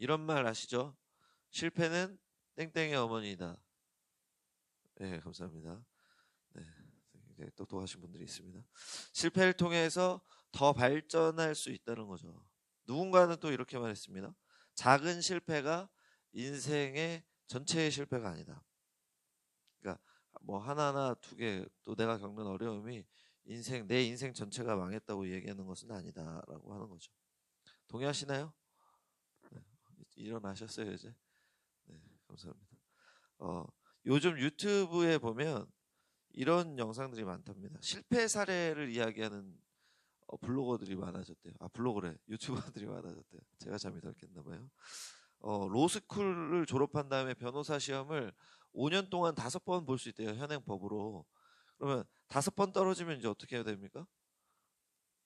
이런 말 아시죠? 실패는 땡땡의 어머니다. 네, 감사합니다. 네, 굉장히 똑똑하신 분들이 있습니다. 실패를 통해서 더 발전할 수 있다는 거죠. 누군가는 또 이렇게 말했습니다. 작은 실패가 인생의 전체의 실패가 아니다. 그러니까 뭐 하나나 두 개 또 내가 겪는 어려움이 내 인생 전체가 망했다고 얘기하는 것은 아니다라고 하는 거죠. 동의하시나요? 네, 일어나셨어요 이제? 네, 감사합니다. 요즘 유튜브에 보면 이런 영상들이 많답니다. 실패 사례를 이야기하는 블로거들이 많아졌대요. 블로거래. 유튜버들이 많아졌대요. 제가 잠이 덜 깼나 봐요. 로스쿨을 졸업한 다음에 변호사 시험을 5년 동안 5번 볼 수 있대요. 현행 법으로. 그러면 5번 떨어지면 이제 어떻게 해야 됩니까?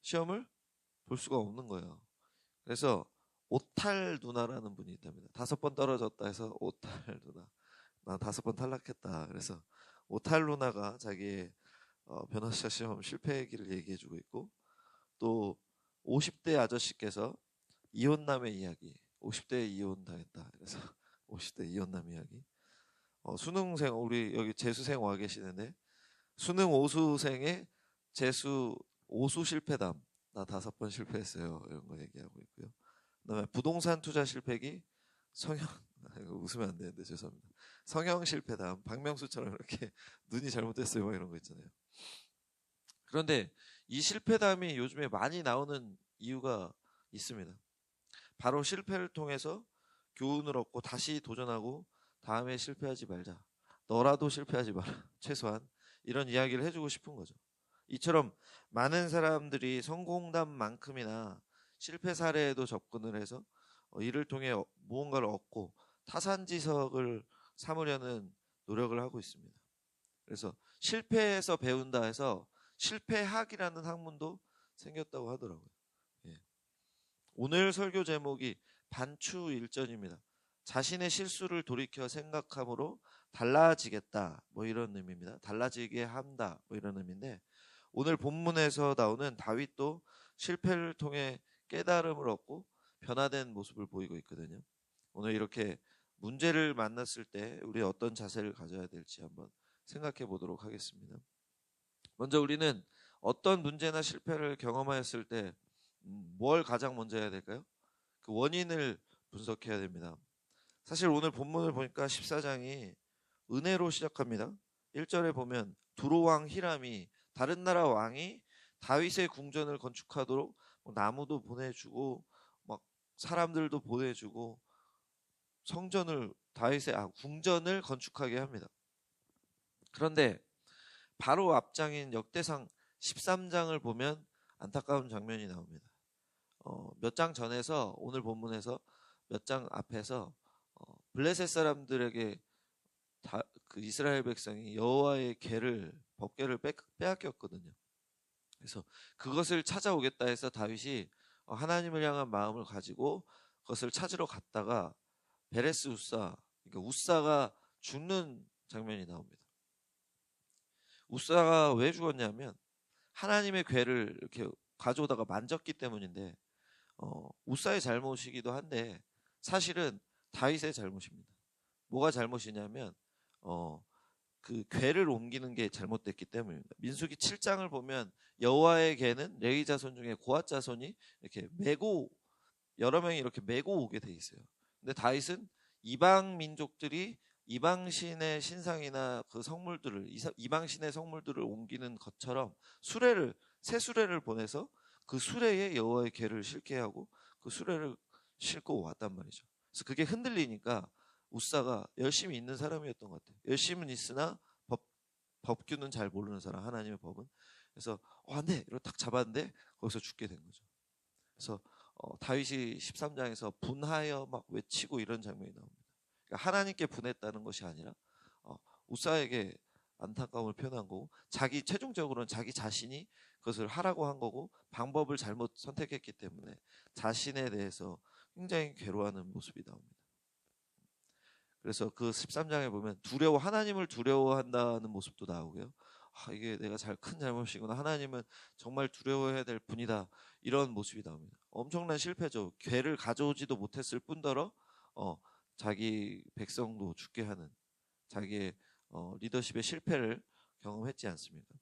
시험을 볼 수가 없는 거예요. 그래서 오탈 누나라는 분이 있답니다. 5번 떨어졌다 해서 오탈 누나. 나 5번 탈락했다. 그래서 오탈 누나가 자기의 변호사 시험 실패 얘기를 얘기해주고 있고, 또 50대 아저씨께서 이혼남의 이야기, 50대에 이혼 당했다. 그래서 50대 이혼남 이야기. 수능생, 우리 여기 재수생 와 계시는데 수능 오수생의 재수 오수 실패담. 나 5번 실패했어요. 이런 거 얘기하고 있고요. 그다음에 부동산 투자 실패기 성형 이거 웃으면 안 되는데 죄송합니다. 성형 실패담. 박명수처럼 이렇게 눈이 잘못됐어요. 뭐 이런 거 있잖아요. 그런데 이 실패담이 요즘에 많이 나오는 이유가 있습니다. 바로 실패를 통해서 교훈을 얻고 다시 도전하고 다음에 실패하지 말자. 너라도 실패하지 마라. 최소한 이런 이야기를 해주고 싶은 거죠. 이처럼 많은 사람들이 성공담만큼이나 실패 사례에도 접근을 해서 이를 통해 무언가를 얻고 타산지석을 삼으려는 노력을 하고 있습니다. 그래서 실패에서 배운다 해서 실패학이라는 학문도 생겼다고 하더라고요. 예. 오늘 설교 제목이 반추일전입니다. 자신의 실수를 돌이켜 생각함으로 달라지겠다, 뭐 이런 의미입니다. 달라지게 한다, 뭐 이런 의미인데, 오늘 본문에서 나오는 다윗도 실패를 통해 깨달음을 얻고 변화된 모습을 보이고 있거든요. 오늘 이렇게 문제를 만났을 때 우리 어떤 자세를 가져야 될지 한번 생각해 보도록 하겠습니다. 먼저 우리는 어떤 문제나 실패를 경험하였을 때 뭘 가장 먼저 해야 될까요? 그 원인을 분석해야 됩니다. 사실 오늘 본문을 보니까 14장이 은혜로 시작합니다. 1절에 보면 두로왕 히람이 다른 나라 왕이 다윗의 궁전을 건축하도록 나무도 보내주고 막 사람들도 보내주고 궁전을 건축하게 합니다. 그런데 바로 앞장인 역대상 13장을 보면 안타까운 장면이 나옵니다. 몇 장 전에서 오늘 본문에서 몇 장 앞에서 블레셋 사람들에게 그 이스라엘 백성이 여호와의 법궤를 빼앗겼거든요. 그래서 그것을 찾아오겠다 해서 다윗이 하나님을 향한 마음을 가지고 그것을 찾으러 갔다가 베레스 우사, 그러니까 우사가 죽는 장면이 나옵니다. 우사가 왜 죽었냐면 하나님의 궤를 이렇게 가져오다가 만졌기 때문인데, 우사의 잘못이기도 한데 사실은 다윗의 잘못입니다. 뭐가 잘못이냐면 그 궤를 옮기는 게 잘못됐기 때문입니다. 민수기 7장을 보면 여호와의 궤는 레위 자손 중에 고핫 자손이 이렇게 메고 여러 명이 이렇게 메고 오게 돼 있어요. 근데 다윗은 이방 민족들이 이방 신의 신상이나 그 성물들을 이방 신의 성물들을 옮기는 것처럼 새 수레를 보내서 그 수레에 여호와의 궤를 싣게 하고 그 수레를 싣고 왔단 말이죠. 그래서 그게 흔들리니까 우사가 열심히 있는 사람이었던 것 같아요. 열심은 있으나 법규는 잘 모르는 사람, 하나님의 법은. 그래서 안 돼! 이러고 딱 잡았는데 거기서 죽게 된 거죠. 그래서 다윗이 13장에서 분하여 막 외치고 이런 장면이 나옵니다. 그러니까 하나님께 분했다는 것이 아니라 우사에게 안타까움을 표현한 거고, 최종적으로는 자기 자신이 그것을 하라고 한 거고 방법을 잘못 선택했기 때문에 자신에 대해서 굉장히 괴로워하는 모습이 나옵니다. 그래서 그 13장에 보면 하나님을 두려워한다는 모습도 나오고요. 이게 내가 큰 잘못이구나. 하나님은 정말 두려워해야 될 분이다. 이런 모습이 나옵니다. 엄청난 실패죠. 궤를 가져오지도 못했을 뿐더러 자기 백성도 죽게 하는 자기의 리더십의 실패를 경험했지 않습니까?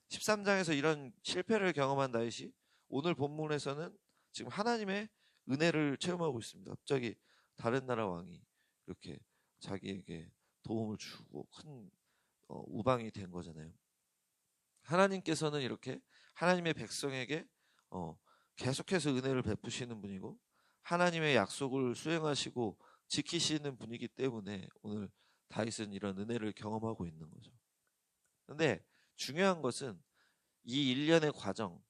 13장에서 이런 실패를 경험한 다윗이 오늘 본문에서는 지금 하나님의 은혜를 체험하고 있습니다. 갑자기 다른 나라 왕이 이렇게 자기에게 도움을 주고 큰 우방이 된 거잖아요. 하나님께서는 이렇게 하나님의 백성에게 계속해서 은혜를 베푸시는 분이고 하나님의 약속을 수행하시고 지키시는 분이기 때문에 오늘 다윗은 이런 은혜를 경험하고 있는 거죠. 근데 중요한 것은 이 일련의 과정,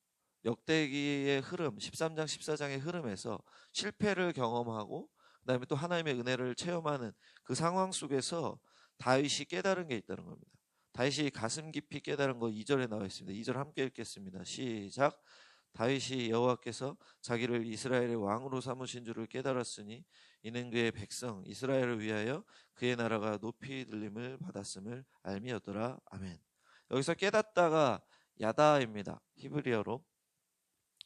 역대기의 흐름, 13장, 14장의 흐름에서 실패를 경험하고 그다음에 또 하나님의 은혜를 체험하는 그 상황 속에서 다윗이 깨달은 게 있다는 겁니다. 다윗이 가슴 깊이 깨달은 거 2절에 나와 있습니다. 2절 함께 읽겠습니다. 시작. 다윗이 여호와께서 자기를 이스라엘의 왕으로 삼으신 줄을 깨달았으니 이는 그의 백성 이스라엘을 위하여 그의 나라가 높이 들림을 받았음을 알미였더라. 아멘. 여기서 깨닫다가 야다입니다. 히브리어로.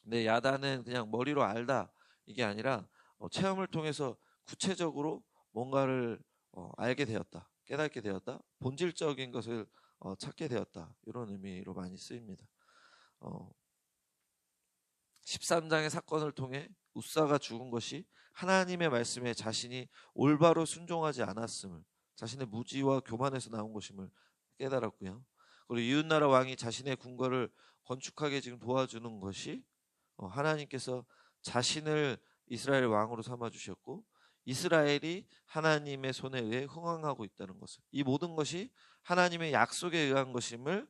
근데 야다는 그냥 머리로 알다 이게 아니라 체험을 통해서 구체적으로 뭔가를 알게 되었다, 깨닫게 되었다, 본질적인 것을 찾게 되었다, 이런 의미로 많이 쓰입니다. 13장의 사건을 통해 우사가 죽은 것이 하나님의 말씀에 자신이 올바로 순종하지 않았음을, 자신의 무지와 교만에서 나온 것임을 깨달았고요. 그리고 이웃나라 왕이 자신의 궁궐을 건축하게 지금 도와주는 것이 하나님께서 자신을 이스라엘 왕으로 삼아주셨고 이스라엘이 하나님의 손에 의해 흥황하고 있다는 것을, 이 모든 것이 하나님의 약속에 의한 것임을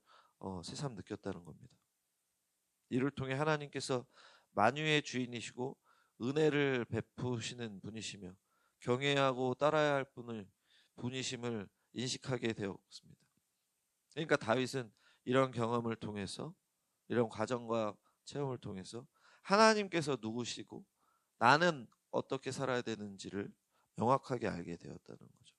새삼 느꼈다는 겁니다. 이를 통해 하나님께서 만유의 주인이시고 은혜를 베푸시는 분이시며 경외하고 따라야 할 분이심을 인식하게 되었습니다. 그러니까 다윗은 이런 경험을 통해서, 이런 과정과 체험을 통해서 하나님께서 누구시고 나는 어떻게 살아야 되는지를 명확하게 알게 되었다는 거죠.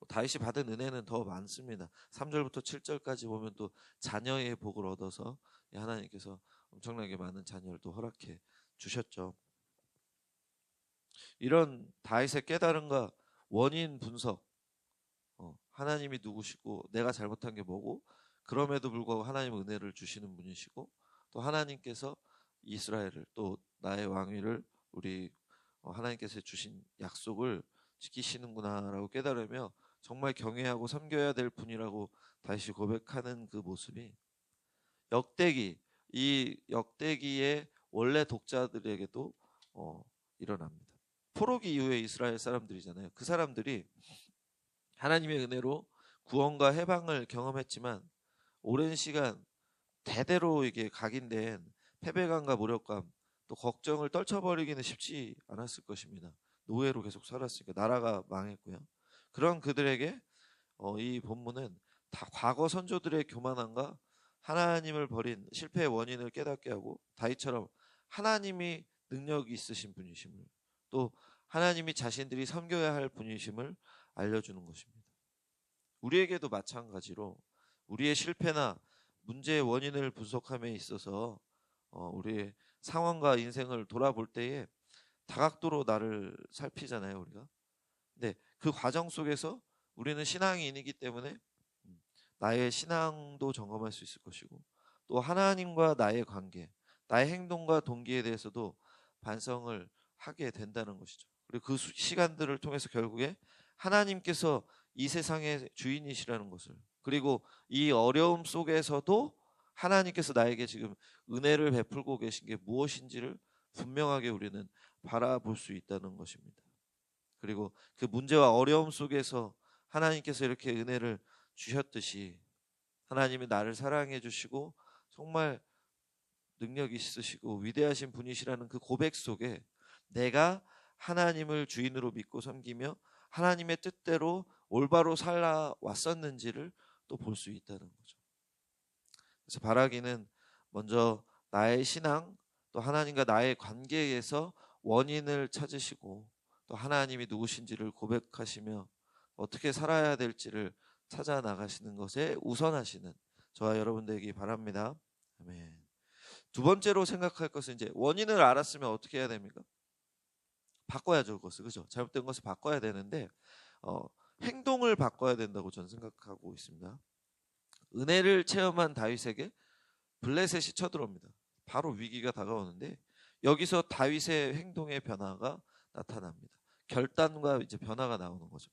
다윗이 받은 은혜는 더 많습니다. 3절부터 7절까지 보면 또 자녀의 복을 얻어서 하나님께서 엄청나게 많은 자녀를 또 허락해 주셨죠. 이런 다윗의 깨달음과 원인 분석, 하나님이 누구시고 내가 잘못한 게 뭐고 그럼에도 불구하고 하나님은 은혜를 주시는 분이시고 또 하나님께서 이스라엘을, 또 나의 왕위를, 우리 하나님께서 주신 약속을 지키시는구나라고 깨달으며 정말 경외하고 섬겨야 될 분이라고 다시 고백하는 그 모습이 이 역대기의 원래 독자들에게도 일어납니다. 포로기 이후에 이스라엘 사람들이잖아요. 그 사람들이 하나님의 은혜로 구원과 해방을 경험했지만 오랜 시간 대대로 이게 각인된 패배감과 무력감, 또 걱정을 떨쳐버리기는 쉽지 않았을 것입니다. 노예로 계속 살았으니까 나라가 망했고요. 그런 그들에게 이 본문은 다 과거 선조들의 교만함과 하나님을 버린 실패의 원인을 깨닫게 하고 다윗처럼 하나님이 능력이 있으신 분이심을, 또 하나님이 자신들이 섬겨야 할 분이심을 알려주는 것입니다. 우리에게도 마찬가지로 우리의 실패나 문제의 원인을 분석함에 있어서 우리의 상황과 인생을 돌아볼 때에 다각도로 나를 살피잖아요, 우리가. 근데 그 과정 속에서 우리는 신앙인이기 때문에 나의 신앙도 점검할 수 있을 것이고 또 하나님과 나의 관계, 나의 행동과 동기에 대해서도 반성을 하게 된다는 것이죠. 그리고 그 시간들을 통해서 결국에 하나님께서 이 세상의 주인이시라는 것을, 그리고 이 어려움 속에서도 하나님께서 나에게 지금 은혜를 베풀고 계신 게 무엇인지를 분명하게 우리는 바라볼 수 있다는 것입니다. 그리고 그 문제와 어려움 속에서 하나님께서 이렇게 은혜를 주셨듯이 하나님이 나를 사랑해 주시고 정말 능력이 있으시고 위대하신 분이시라는 그 고백 속에 내가 하나님을 주인으로 믿고 섬기며 하나님의 뜻대로 올바로 살아왔었는지를 또 볼 수 있다는 거죠. 그래서 바라기는 먼저 나의 신앙, 또 하나님과 나의 관계에서 원인을 찾으시고 또 하나님이 누구신지를 고백하시며 어떻게 살아야 될지를 찾아 나가시는 것에 우선하시는 저와 여러분 되기 바랍니다. 아멘. 두 번째로 생각할 것은 이제 원인을 알았으면 어떻게 해야 됩니까? 바꿔야죠, 그것을. 그죠? 잘못된 것을 바꿔야 되는데 행동을 바꿔야 된다고 저는 생각하고 있습니다. 은혜를 체험한 다윗에게 블레셋이 쳐들어옵니다. 바로 위기가 다가오는데 여기서 다윗의 행동의 변화가 나타납니다. 결단과 이제 변화가 나오는 거죠.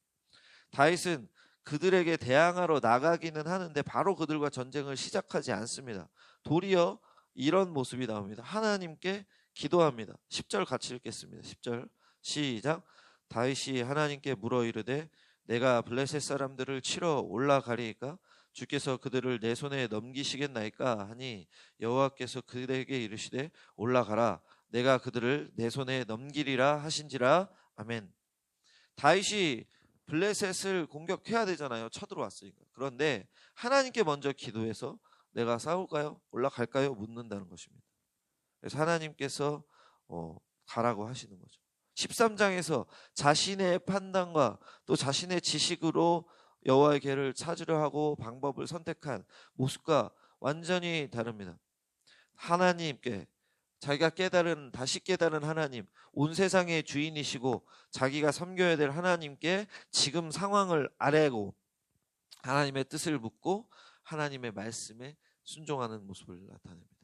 다윗은 그들에게 대항하러 나가기는 하는데 바로 그들과 전쟁을 시작하지 않습니다. 도리어 이런 모습이 나옵니다. 하나님께 기도합니다. 10절 같이 읽겠습니다. 10절 시작. 다윗이 하나님께 물어 이르되 내가 블레셋 사람들을 치러 올라가리이까 주께서 그들을 내 손에 넘기시겠나이까 하니 여호와께서 그들에게 이르시되 올라가라 내가 그들을 내 손에 넘기리라 하신지라. 아멘. 다윗이 블레셋을 공격해야 되잖아요. 쳐들어왔으니까. 그런데 하나님께 먼저 기도해서 내가 싸울까요? 올라갈까요? 묻는다는 것입니다. 그래서 하나님께서 가라고 하시는 거죠. 13장에서 자신의 판단과 또 자신의 지식으로 여호와의 궤를 찾으려 하고 방법을 선택한 모습과 완전히 다릅니다. 하나님께 자기가 다시 깨달은 하나님, 온 세상의 주인이시고 자기가 섬겨야 될 하나님께 지금 상황을 아뢰고 하나님의 뜻을 묻고 하나님의 말씀에 순종하는 모습을 나타냅니다.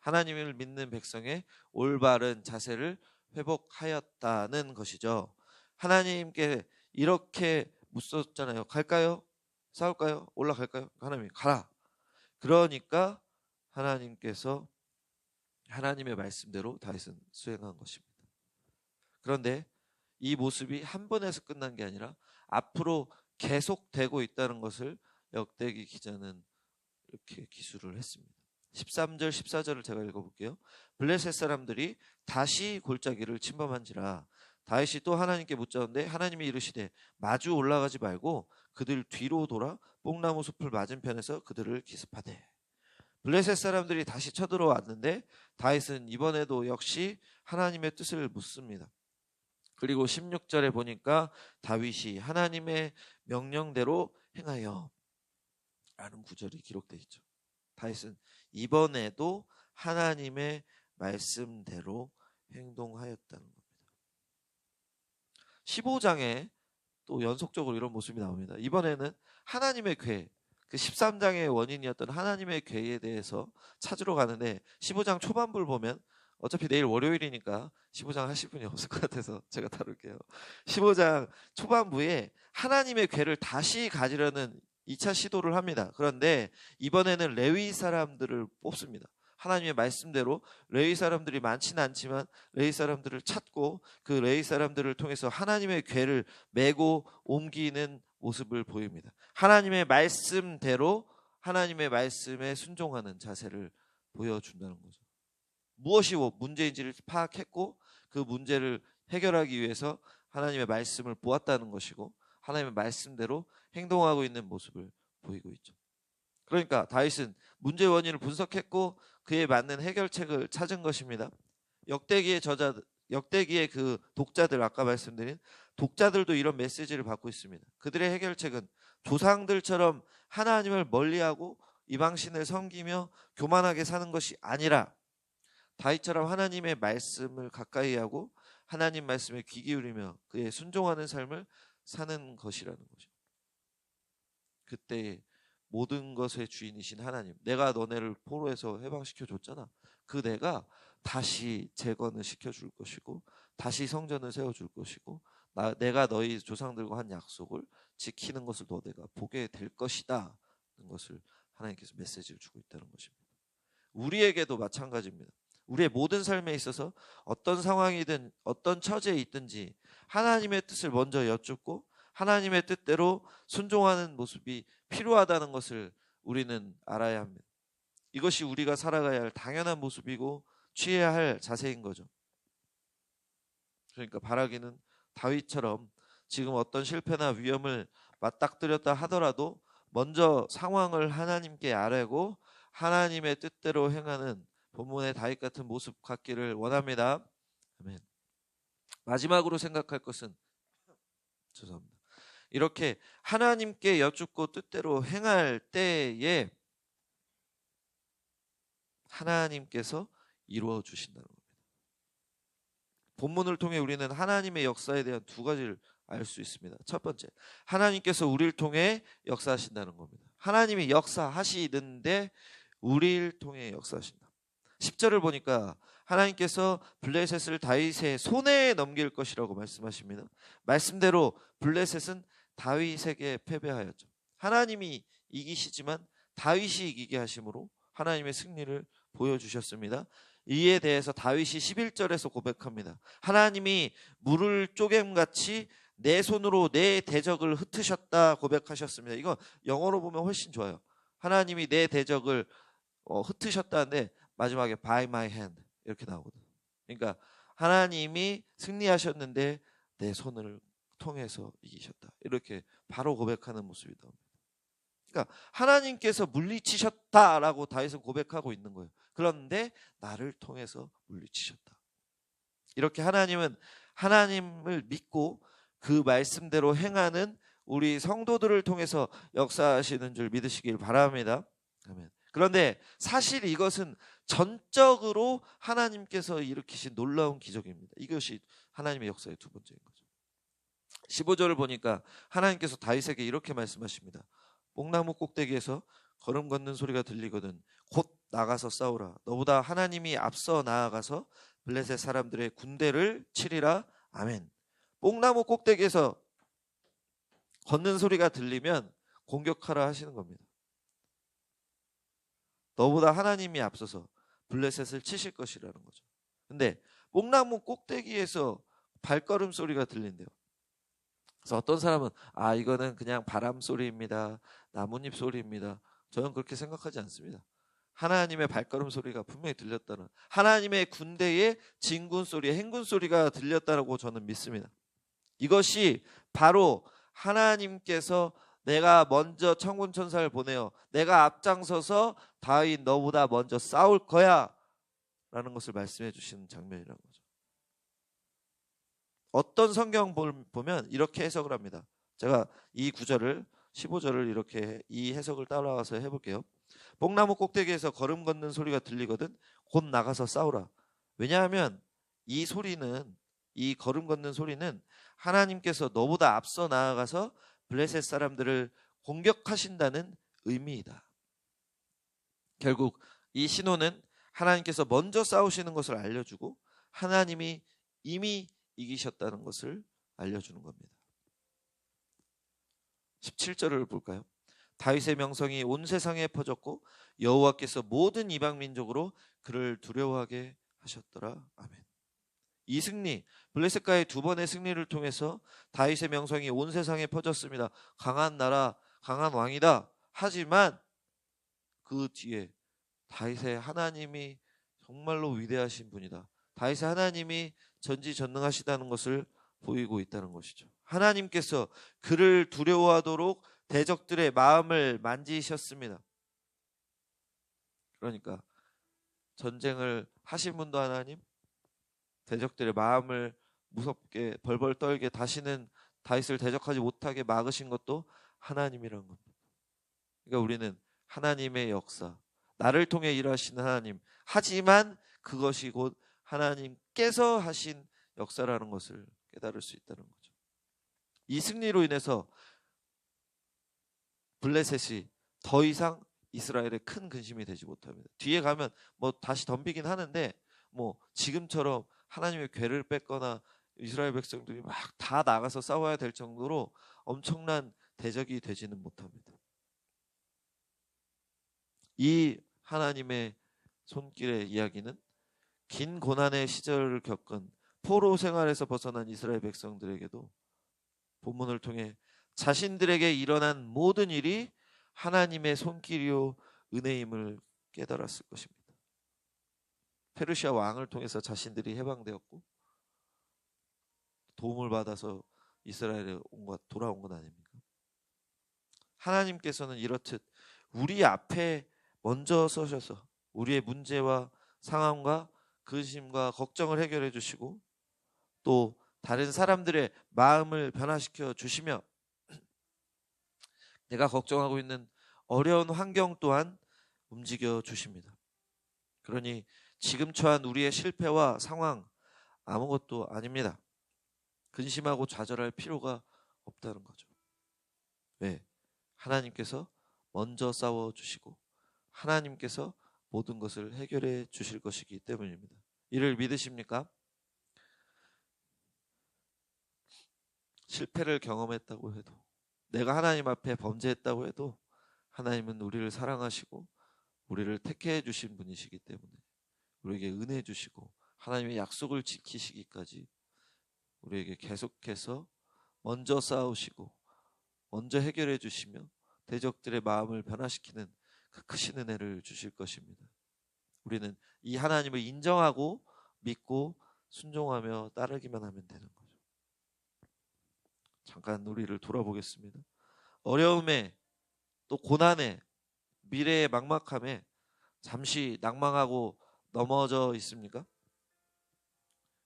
하나님을 믿는 백성의 올바른 자세를 회복하였다는 것이죠. 하나님께 이렇게 묻었잖아요. 갈까요? 싸울까요? 올라갈까요? 하나님이 가라. 그러니까 하나님께서 하나님의 말씀대로 다윗은 수행한 것입니다. 그런데 이 모습이 한 번에서 끝난 게 아니라 앞으로 계속되고 있다는 것을 역대기 기자는 이렇게 기술을 했습니다. 13절 14절을 제가 읽어볼게요. 블레셋 사람들이 다시 골짜기를 침범한지라 다윗이 또 하나님께 묻자온데 하나님이 이르시되 마주 올라가지 말고 그들 뒤로 돌아 뽕나무 숲을 맞은편에서 그들을 기습하되. 블레셋 사람들이 다시 쳐들어왔는데 다윗은 이번에도 역시 하나님의 뜻을 묻습니다. 그리고 16절에 보니까 다윗이 하나님의 명령대로 행하여 라는 구절이 기록되어 있죠. 다윗은 이번에도 하나님의 말씀대로 행동하였다는 겁니다. 15장에 또 연속적으로 이런 모습이 나옵니다. 이번에는 하나님의 궤, 그 13장의 원인이었던 하나님의 궤에 대해서 찾으러 가는데 15장 초반부를 보면 어차피 내일 월요일이니까 15장 하실 분이 없을 것 같아서 제가 다룰게요. 15장 초반부에 하나님의 궤를 다시 가지려는 2차 시도를 합니다. 그런데 이번에는 레위 사람들을 뽑습니다. 하나님의 말씀대로 레위 사람들이 많지는 않지만 레위 사람들을 찾고 그 레위 사람들을 통해서 하나님의 궤를 메고 옮기는 모습을 보입니다. 하나님의 말씀대로 하나님의 말씀에 순종하는 자세를 보여준다는 거죠. 무엇이 문제인지를 파악했고 그 문제를 해결하기 위해서 하나님의 말씀을 보았다는 것이고 하나님의 말씀대로 행동하고 있는 모습을 보이고 있죠. 그러니까 다윗은 문제 원인을 분석했고 그에 맞는 해결책을 찾은 것입니다. 역대기의 그 독자들, 아까 말씀드린 독자들도 이런 메시지를 받고 있습니다. 그들의 해결책은 조상들처럼 하나님을 멀리하고 이방신을 섬기며 교만하게 사는 것이 아니라 다윗처럼 하나님의 말씀을 가까이 하고 하나님 말씀에 귀 기울이며 그에 순종하는 삶을 사는 것이라는 거죠. 그때 모든 것의 주인이신 하나님, 내가 너네를 포로에서 해방시켜 줬잖아. 그 내가 다시 재건을 시켜줄 것이고 다시 성전을 세워줄 것이고 내가 너희 조상들과 한 약속을 지키는 것을 너네가 보게 될 것이다 는 것을 하나님께서 메시지를 주고 있다는 것입니다. 우리에게도 마찬가지입니다. 우리의 모든 삶에 있어서 어떤 상황이든 어떤 처지에 있든지 하나님의 뜻을 먼저 여쭙고 하나님의 뜻대로 순종하는 모습이 필요하다는 것을 우리는 알아야 합니다. 이것이 우리가 살아가야 할 당연한 모습이고 취해야 할 자세인 거죠. 그러니까 바라기는 다윗처럼 지금 어떤 실패나 위험을 맞닥뜨렸다 하더라도 먼저 상황을 하나님께 아뢰고 하나님의 뜻대로 행하는 본문의 다윗 같은 모습 갖기를 원합니다. 아멘. 마지막으로 생각할 것은 죄송합니다. 이렇게 하나님께 여쭙고 뜻대로 행할 때에 하나님께서 이루어 주신다는 겁니다. 본문을 통해 우리는 하나님의 역사에 대한 두 가지를 알 수 있습니다. 첫 번째, 하나님께서 우리를 통해 역사하신다는 겁니다. 하나님이 역사하시는데 우리를 통해 역사하신다. 10절을 보니까 하나님께서 블레셋을 다윗의 손에 넘길 것이라고 말씀하십니다. 말씀대로 블레셋은 다윗에게 패배하였죠. 하나님이 이기시지만 다윗이 이기게 하심으로 하나님의 승리를 보여주셨습니다. 이에 대해서 다윗이 11절에서 고백합니다. 하나님이 물을 쪼개같이 내 손으로 내 대적을 흩으셨다 고백하셨습니다. 이거 영어로 보면 훨씬 좋아요. 하나님이 내 대적을 흩으셨다는데 마지막에 by my hand 이렇게 나오거든요. 그러니까 하나님이 승리하셨는데 내 손을 통해서 이기셨다. 이렇게 바로 고백하는 모습이 나옵니다. 그러니까 하나님께서 물리치셨다라고 다윗은 고백하고 있는 거예요. 그런데 나를 통해서 물리치셨다. 이렇게 하나님은 하나님을 믿고 그 말씀대로 행하는 우리 성도들을 통해서 역사하시는 줄 믿으시길 바랍니다. 아멘. 그런데 사실 이것은 전적으로 하나님께서 일으키신 놀라운 기적입니다. 이것이 하나님의 역사의 두 번째인 거죠. 15절을 보니까 하나님께서 다윗에게 이렇게 말씀하십니다. 뽕나무 꼭대기에서 걸음 걷는 소리가 들리거든 곧 나가서 싸우라. 너보다 하나님이 앞서 나아가서 블레셋 사람들의 군대를 치리라. 아멘. 뽕나무 꼭대기에서 걷는 소리가 들리면 공격하라 하시는 겁니다. 너보다 하나님이 앞서서 블레셋을 치실 것이라는 거죠. 근데 뽕나무 꼭대기에서 발걸음 소리가 들린대요. 그래서 어떤 사람은 이거는 그냥 바람 소리입니다. 나뭇잎 소리입니다. 저는 그렇게 생각하지 않습니다. 하나님의 발걸음 소리가 분명히 들렸다는, 하나님의 군대의 진군 소리, 행군 소리가 들렸다고 저는 믿습니다. 이것이 바로 하나님께서 내가 먼저 천군 천사를 보내어 내가 앞장서서 다윗 너보다 먼저 싸울 거야 라는 것을 말씀해 주시는 장면이라는 거죠. 어떤 성경 보면 이렇게 해석을 합니다. 제가 이 구절을 15절을 이렇게 이 해석을 따라와서 해볼게요. 뽕나무 꼭대기에서 걸음 걷는 소리가 들리거든 곧 나가서 싸우라. 왜냐하면 이 소리는, 이 걸음 걷는 소리는 하나님께서 너보다 앞서 나아가서 블레셋 사람들을 공격하신다는 의미이다. 결국 이 신호는 하나님께서 먼저 싸우시는 것을 알려주고 하나님이 이미 이기셨다는 것을 알려주는 겁니다. 17절을 볼까요? 다윗의 명성이 온 세상에 퍼졌고 여호와께서 모든 이방 민족으로 그를 두려워하게 하셨더라. 아멘. 이 승리, 블레셋과의 두 번의 승리를 통해서 다윗의 명성이 온 세상에 퍼졌습니다. 강한 나라, 강한 왕이다. 하지만 그 뒤에 다윗의 하나님이 정말로 위대하신 분이다. 다윗의 하나님이 전지전능하시다는 것을 보이고 있다는 것이죠. 하나님께서 그를 두려워하도록 대적들의 마음을 만지셨습니다. 그러니까 전쟁을 하신 분도 하나님, 대적들의 마음을 무섭게 벌벌 떨게 다시는 다윗을 대적하지 못하게 막으신 것도 하나님이라는 겁니다. 그러니까 우리는 하나님의 역사, 나를 통해 일하시는 하나님, 하지만 그것이 곧 하나님께서 하신 역사라는 것을 깨달을 수 있다는 거죠. 이 승리로 인해서 블레셋이 더 이상 이스라엘의 큰 근심이 되지 못합니다. 뒤에 가면 다시 덤비긴 하는데 지금처럼 하나님의 궤를 뺏거나 이스라엘 백성들이 막 다 나가서 싸워야 될 정도로 엄청난 대적이 되지는 못합니다. 이 하나님의 손길의 이야기는 긴 고난의 시절을 겪은 포로 생활에서 벗어난 이스라엘 백성들에게도 본문을 통해 자신들에게 일어난 모든 일이 하나님의 손길이요 은혜임을 깨달았을 것입니다. 페르시아 왕을 통해서 자신들이 해방되었고 도움을 받아서 이스라엘에 돌아온 건 아닙니까? 하나님께서는 이렇듯 우리 앞에 먼저 서셔서 우리의 문제와 상황과 근심과 걱정을 해결해 주시고 또 다른 사람들의 마음을 변화시켜 주시며 내가 걱정하고 있는 어려운 환경 또한 움직여 주십니다. 그러니 지금 처한 우리의 실패와 상황 아무것도 아닙니다. 근심하고 좌절할 필요가 없다는 거죠. 왜? 하나님께서 먼저 싸워주시고 하나님께서 모든 것을 해결해 주실 것이기 때문입니다. 이를 믿으십니까? 실패를 경험했다고 해도, 내가 하나님 앞에 범죄했다고 해도 하나님은 우리를 사랑하시고 우리를 택해 주신 분이시기 때문에 우리에게 은혜 주시고 하나님의 약속을 지키시기까지 우리에게 계속해서 먼저 싸우시고 먼저 해결해 주시며 대적들의 마음을 변화시키는 그 크신 은혜를 주실 것입니다. 우리는 이 하나님을 인정하고 믿고 순종하며 따르기만 하면 되는 거죠. 잠깐 우리를 돌아보겠습니다. 어려움에 또 고난에 미래의 막막함에 잠시 낭망하고 넘어져 있습니까?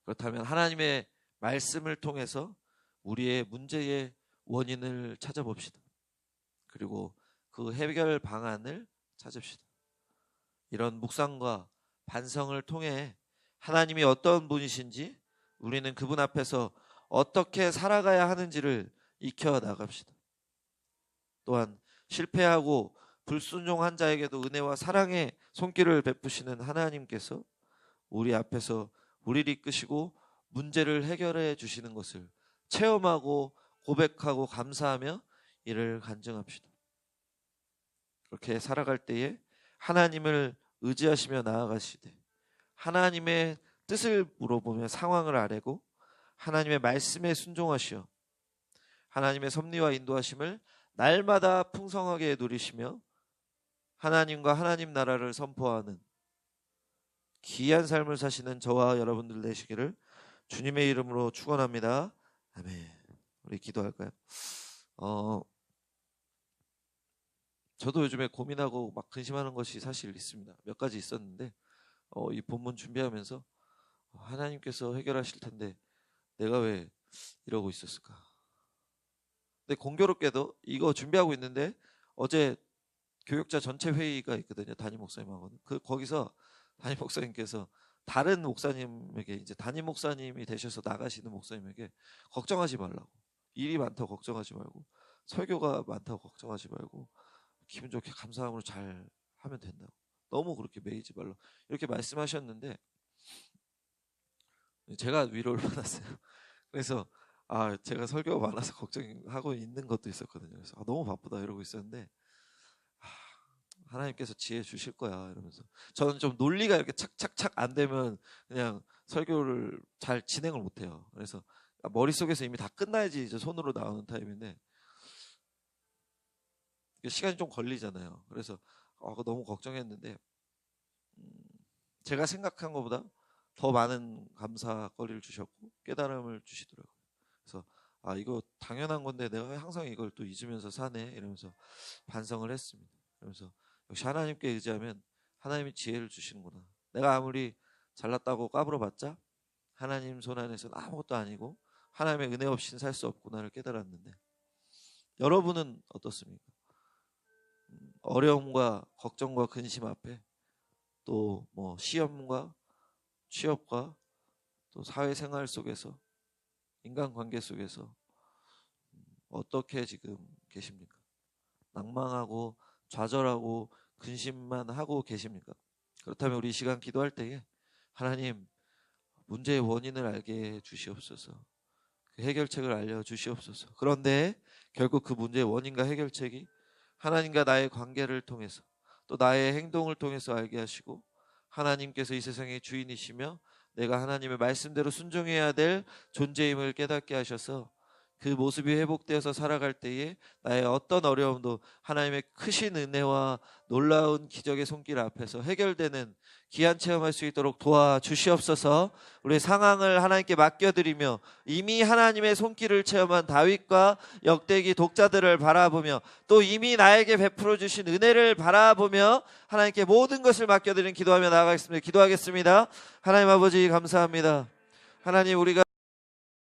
그렇다면 하나님의 말씀을 통해서 우리의 문제의 원인을 찾아봅시다. 그리고 그 해결 방안을 찾읍시다. 이런 묵상과 반성을 통해 하나님이 어떤 분이신지 우리는 그분 앞에서 어떻게 살아가야 하는지를 익혀 나갑시다. 또한 실패하고 불순종한 자에게도 은혜와 사랑의 손길을 베푸시는 하나님께서 우리 앞에서 우리를 이끄시고 문제를 해결해 주시는 것을 체험하고 고백하고 감사하며 이를 간증합시다. 그렇게 살아갈 때에 하나님을 의지하시며 나아가시되 하나님의 뜻을 물어보며 상황을 아뢰고 하나님의 말씀에 순종하시어 하나님의 섭리와 인도하심을 날마다 풍성하게 누리시며 하나님과 하나님 나라를 선포하는 귀한 삶을 사시는 저와 여러분들 되시기를 주님의 이름으로 축원합니다. 아멘. 우리 기도할까요? 저도 요즘에 고민하고 막 근심하는 것이 사실 있습니다. 몇 가지 있었는데 이 본문 준비하면서 하나님께서 해결하실 텐데 내가 왜 이러고 있었을까? 근데 공교롭게도 이거 준비하고 있는데 어제 교역자 전체 회의가 있거든요. 담임 목사님하고는. 거기서 담임 목사님께서 다른 목사님에게 이제 담임 목사님이 되셔서 나가시는 목사님에게 걱정하지 말라고, 일이 많다고 걱정하지 말고 설교가 많다고 걱정하지 말고 기분 좋게 감사함으로 잘 하면 된다고, 너무 그렇게 매이지 말라 이렇게 말씀하셨는데 제가 위로를 받았어요. 그래서 제가 설교가 많아서 걱정하고 있는 것도 있었거든요. 그래서 너무 바쁘다 이러고 있었는데 하나님께서 지혜 주실 거야 이러면서, 저는 좀 논리가 이렇게 착착착 안 되면 그냥 설교를 잘 진행을 못해요. 그래서 머릿속에서 이미 다 끝나야지 이제 손으로 나오는 타입인데 시간이 좀 걸리잖아요. 그래서 너무 걱정했는데 제가 생각한 것보다 더 많은 감사거리를 주셨고 깨달음을 주시더라고요. 그래서 이거 당연한 건데 내가 항상 이걸 또 잊으면서 사네 이러면서 반성을 했습니다. 그러면서 역시 하나님께 의지하면 하나님이 지혜를 주시는구나. 내가 아무리 잘났다고 까불어봤자 하나님 손 안에서는 아무것도 아니고 하나님의 은혜 없이는 살 수 없구나를 깨달았는데, 여러분은 어떻습니까? 어려움과 걱정과 근심 앞에 또 뭐 시험과 취업과 또 사회생활 속에서 인간관계 속에서 어떻게 지금 계십니까? 낭망하고 좌절하고 근심만 하고 계십니까? 그렇다면 우리 이 시간 기도할 때에 하나님 문제의 원인을 알게 해 주시옵소서, 그 해결책을 알려주시옵소서. 그런데 결국 그 문제의 원인과 해결책이 하나님과 나의 관계를 통해서 또 나의 행동을 통해서 알게 하시고 하나님께서 이 세상의 주인이시며 내가 하나님의 말씀대로 순종해야 될 존재임을 깨닫게 하셔서 그 모습이 회복되어서 살아갈 때에 나의 어떤 어려움도 하나님의 크신 은혜와 놀라운 기적의 손길 앞에서 해결되는 귀한 체험할 수 있도록 도와주시옵소서. 우리의 상황을 하나님께 맡겨드리며 이미 하나님의 손길을 체험한 다윗과 역대기 독자들을 바라보며 또 이미 나에게 베풀어 주신 은혜를 바라보며 하나님께 모든 것을 맡겨드리는 기도하며 나아가겠습니다. 기도하겠습니다. 하나님 아버지 감사합니다. 하나님, 우리가